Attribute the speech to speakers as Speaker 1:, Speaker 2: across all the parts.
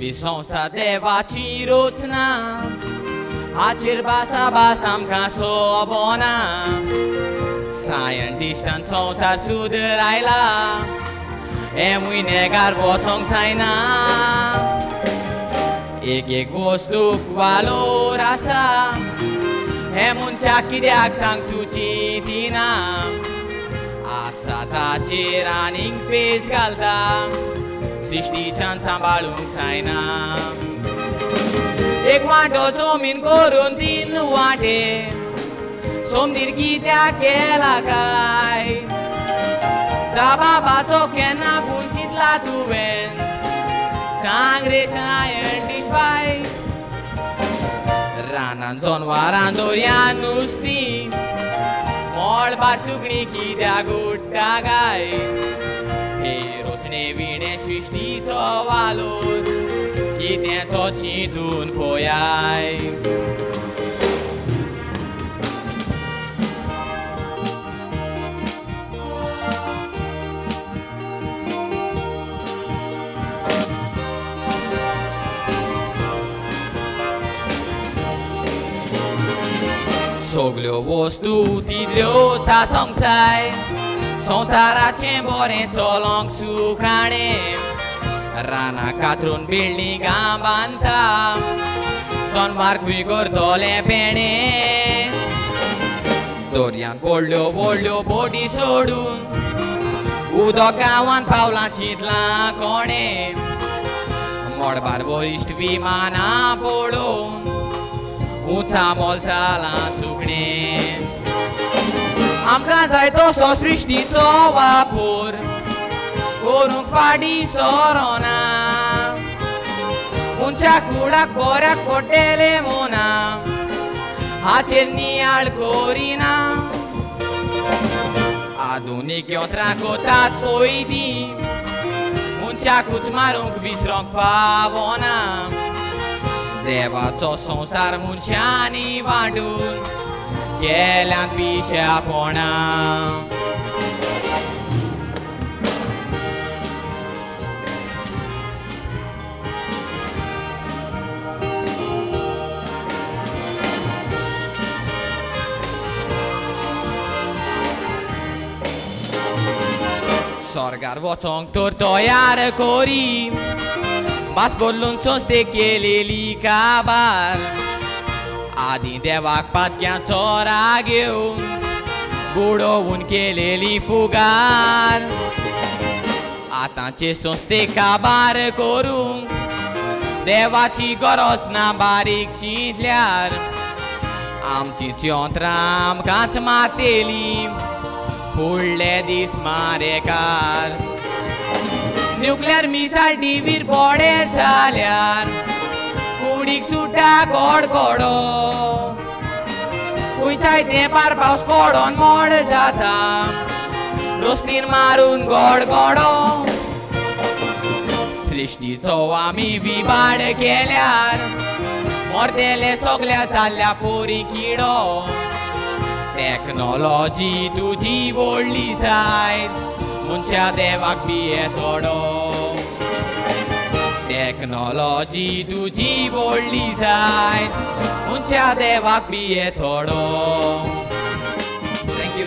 Speaker 1: Visonsa deva cirocna Acer basa basam kaso bona Scientist and sonsar suderaila Emui negar botong saina Ege gostuk valorasa Emun syakidiak sang tuci tina Asata ceraning pes galta Sishtichan sambalung saina Ek wanto somin korun tinu wate Somdir kita kela kai Zaba baco kena puncit la tuven Sangre scientist bai Ranan zon waran dorian nusti Mol bar sukni kita gutta gai Heros ne vine srishtico valor Kite toci dun poiai Soglio vostu tidlio sa songsai Sonsara chembore cholong sukane Rana katrun building gambanta Sonmar kui gordole pene Dorian volio body sodun Udokawan paula chitla kone Modbar vorist vimana podun Uța molța la sucne Amca zai to so srishtico vapur Korung fadi sorona Uncia kudak borak potele mona Hacerni al corina Adunik yotra kotat poidi Uncia kuch marung bisrong favona Devaco sonsar munshani vandun Gelan pisha pona Sorgar vocong tortoiar cori Bas bollun soste keleli kabar Adin devak patyan choragiun Budo un keleli fugar Atanche soste kabar korung Devaci goros na barik chitliar Amci ciontram kach mateli Fulle dis marekar Nuclear missile divir pode झाल्यार कुडीक सुटा गोड गोडो कुयचाय ते पार पावस पडोन mode जाता रोसनीर मारून गोड गोडो सृष्टीचो आमी विभाड केल्यार मोरतेले सगल्या जाल्ल्या पोरी किडो टेक्नॉलॉजी तुजी व्हडली जायत मुनशा देवाक बिये तोडो टेक्नॉलॉजी तुजी व्हडली जायत मुनशा देवाक बिये तोडो थँक यू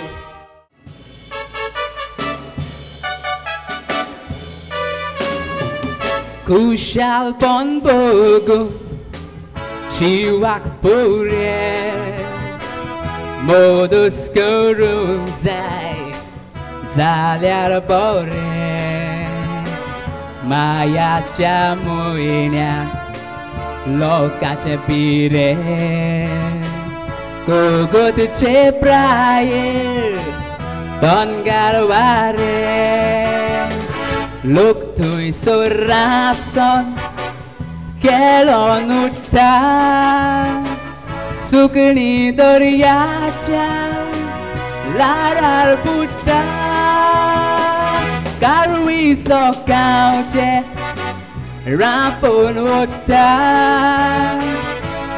Speaker 2: कुशालपण बघू जिवाक पुरे मोदूस करून जाय जाल्यार बरें मायाच्या मोहिन्याक लोकांचे पिरे कोगोतचे प्रायर दोनगार वारे लोक थंयसर रासन केलोन उठ्ठा सुकणी दर्याच्या लारार बुड्टा कारवी सकाळचे रांपोन वता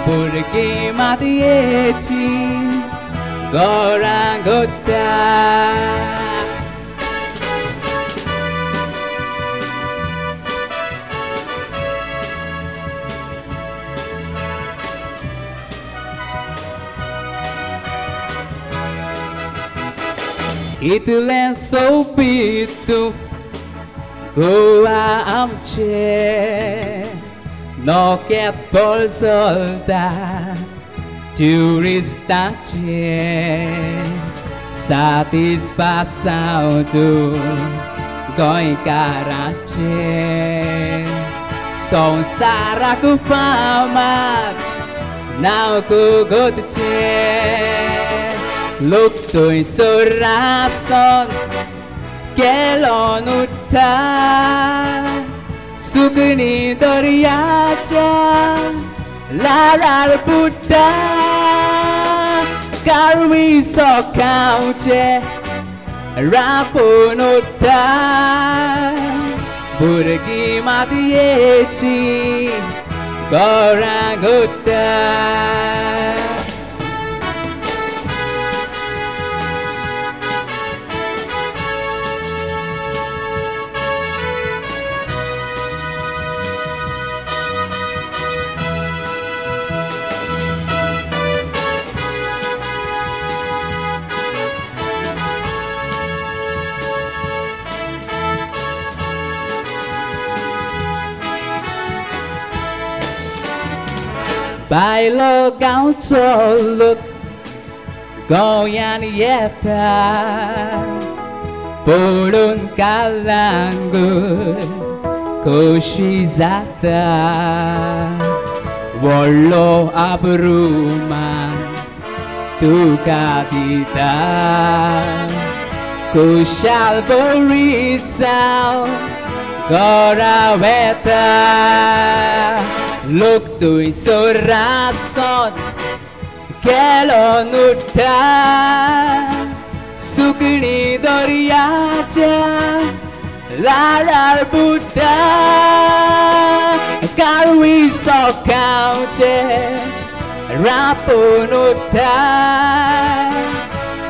Speaker 2: भुरगीं मातयेची घरां घोट्टा Itulah sopitu goa amce noket polsolta turista ce satisfação tu goi karace sonsaraku famat nào ku gotche lúc tôi sora son che lo nutta sukuni doriacha la ra buddha karmi so kauche rapunutta burgi matieci gorangutta. Bailo gao cho look goyan yeta Purun kalangu koshizata Wallo abruman tukadita Kushal borizao goraweta lúc tuổi sora son che lo nutta sukini doriacha la ra buddha karwi so kauche rapunutta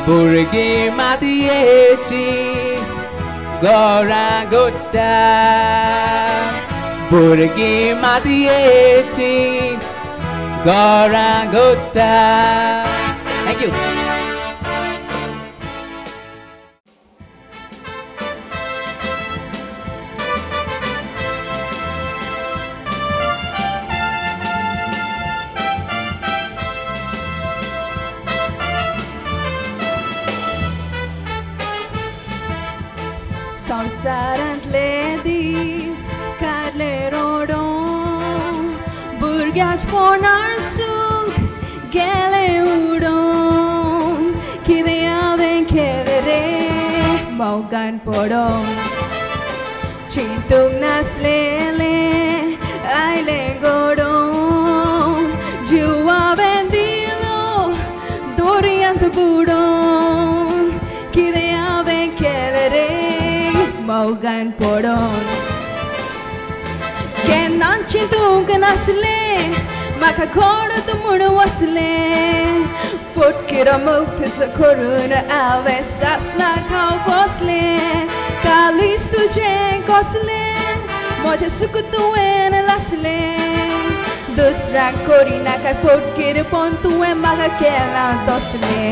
Speaker 2: burgi matieci gorangutta burgi matieci gorangutta. Thank you.
Speaker 3: Sorsaran ladies Kadlerodon Burgas pornar suk Geleudon Kideaven kedere Maugan podon Chintung naslele Aile godon Jua vendilo Doriant budon Kideaven kedere Maugan podon Kenan cintung kenasle Maka kora tumuna wasle Potkira mukti sakuruna ave sasna kau fosle Kalis tujhe kosle Moja sukutu ena lasle Dusra korina kai potkira pontu e maka kelan tosle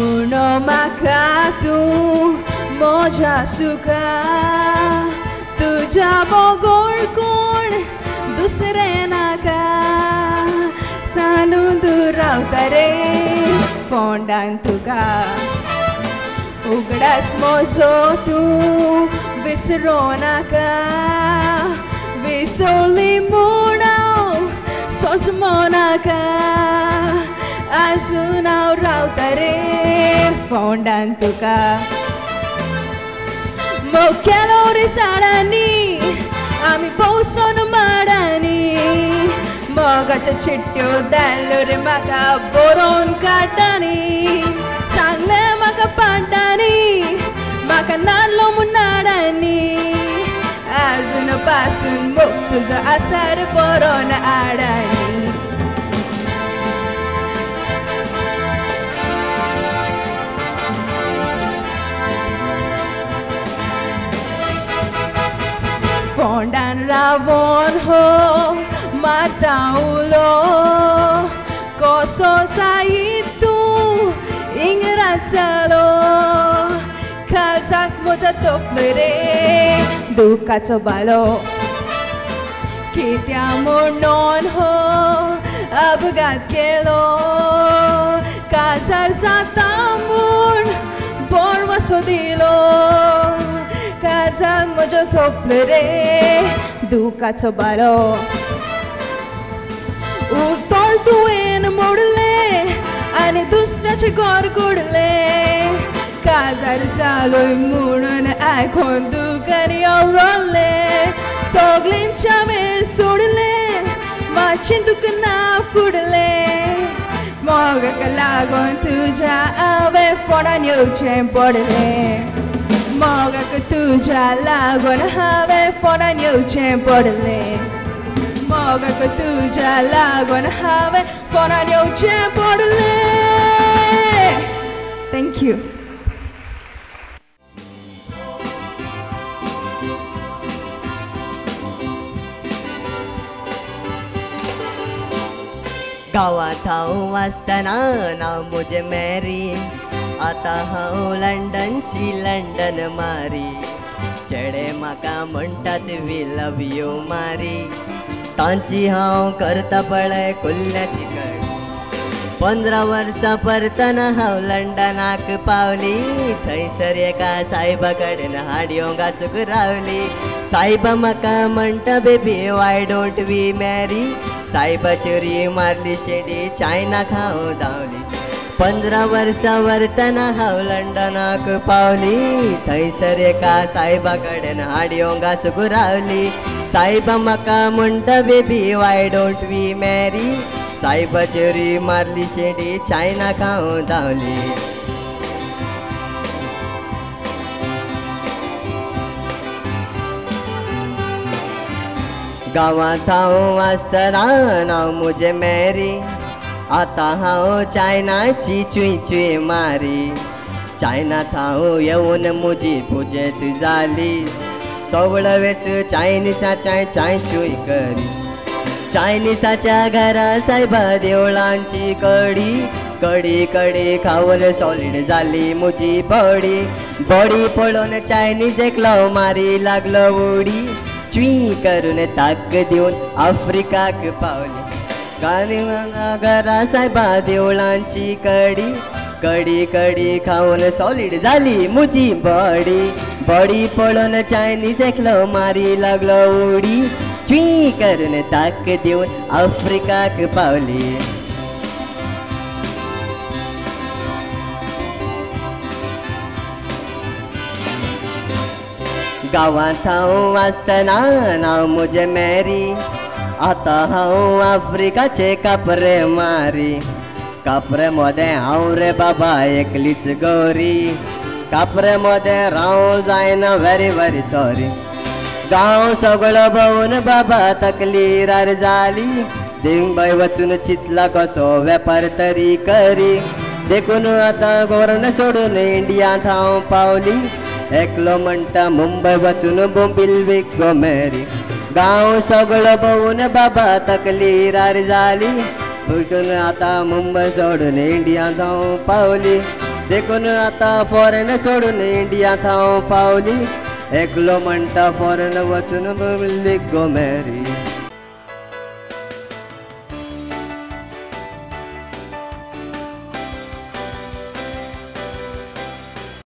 Speaker 3: Muno makatu moja suka tuja bogor kon dusre naka sanu durau tare fondan tuka ugdas moso tu visro naka visoli munau sosmonaka Azunau rautare fondan tuka Mokelori sarani Ami pousono marani Mogacha chittu dallure maka boron katani Sangle maka pandani Maka nallo munadani Azuna pasun muktuza asar boron adani Fondan Navonho mataulo koso sa itu ingat salo kalsak moja toplere duka cobalo kita non ho abgat kelo kasar sa tamun borwa sodilo kalsak moja toplere duka cobalo उत्तर तुवेन मोडले आणि दुसऱ्याचे घर गोडले काजार चालूय म्हणून ऐकून दुकानी आवरले सगळ्यांच्या वेळ सोडले माझी दुकाना फुडले मग लागून तुझ्या आवे फोडान येवचे पडले मग तुझ्या लागून हावे फोडान येवचे पडले मग तुझ्या लागून हावे फोनान येवचे पडले थँक्यू
Speaker 4: गावात हांव आसतना नांव म्हजें मॅरी आतां हांव लंडनची लंडन मारी चेडे म्हाका म्हणटात वी लव यू मारी तांची हांव करता पळय कुल्ल्याची कडी 15 वर्सां परतना हांव लंडनाक पावली थंयसर एका सायबा कडेन हाडयो घासूंक रावली सायबा म्हाका म्हणटा baby why don't we marry सायबा चोरी मारली शेडी चायनाक हांव धांवली 15 वर्सां व्हरतना हांव लंडनाक पावली थंयसर एका सायबा कडेन हाडयो घासूंक रावली सायबा म्हाका म्हणटा baby why don't we marry सायबा चोरी मारली शेडी चायनाक हांव धांवली गांवांत हांव आसतना नांव म्हजें मॅरी आतां हांव चायनाची चुई चुई मारी चायनात हांव येवन म्हजी पुजेत जाली सगळो वेच चायनिसाच्या चाय चुई करी चायनिसाच्या घरा सायबा देवळांची कडी कडी कडी खावन सॉलिड जाली म्हजी बॉडी बॉडी पळोवन चायनीज एकलो मारी लागलो उडी चुई करून ताक दिवन आफ्रिकाक पावली घरा सायबा देवळांची कडी कडी कडी खावन सॉलिड जाली म्हजी बॉडी बॉडी पळोवन चायनीज एकलो मारी लागलो उडी चुई करून ताक दिवन आफ्रिकाक पावली गांवांत हांव आसतना नांव म्हजें मॅरी आतां हांव आफ्रिकाचे कापरे मारी कापरे मोदें हांव रे बाबा एकलीच गौरी कापरे मोदें राव जायना व्हेरी व्हेरी सॉरी गांव सगळो भोंवून बाबा तकलीर जाली दिंगबाय वचून चितला कसो वेपार तरी करी देखून आतां गोरन सोडून इंडियांत हांव पावली एकलो म्हणटा मुंबय वचून बोंबील विको मॅरी गांव सगळो भोंवून बाबा तकलीर जाली देखून आतां मुंबय सोडून इंडियांत हांव पावली देखून आतां फॉरेन सोडून इंडियांत हांव पावली एकलो म्हणटा फॉरेन वचून बोंबील विको मॅरी